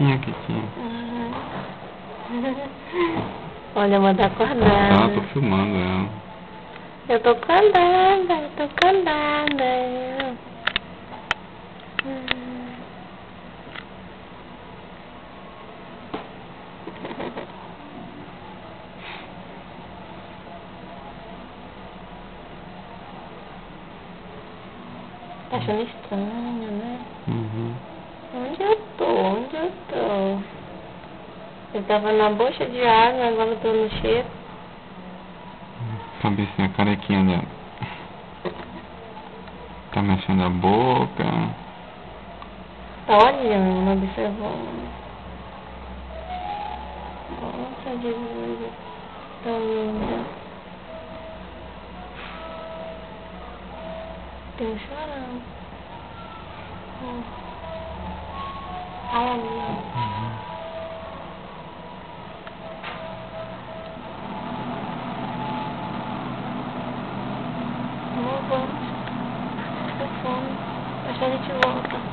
quietinha, quietinha. Olha, uma da acordada. Tá, tô filmando ela. Eu tô acordada, eu tô acordada. Tá achando estranho, né? Uhum. Onde eu tô? Onde eu tô? Eu tava na bocha de água, agora eu tô no cheiro. Cabecinha carequinha dela. Tá mexendo a boca. Tá olhando, observando. Nossa, Jesus, tão linda. Tem um chorão. Ai, ali, ó. Vamos. Tô com fome. Acho que a gente volta.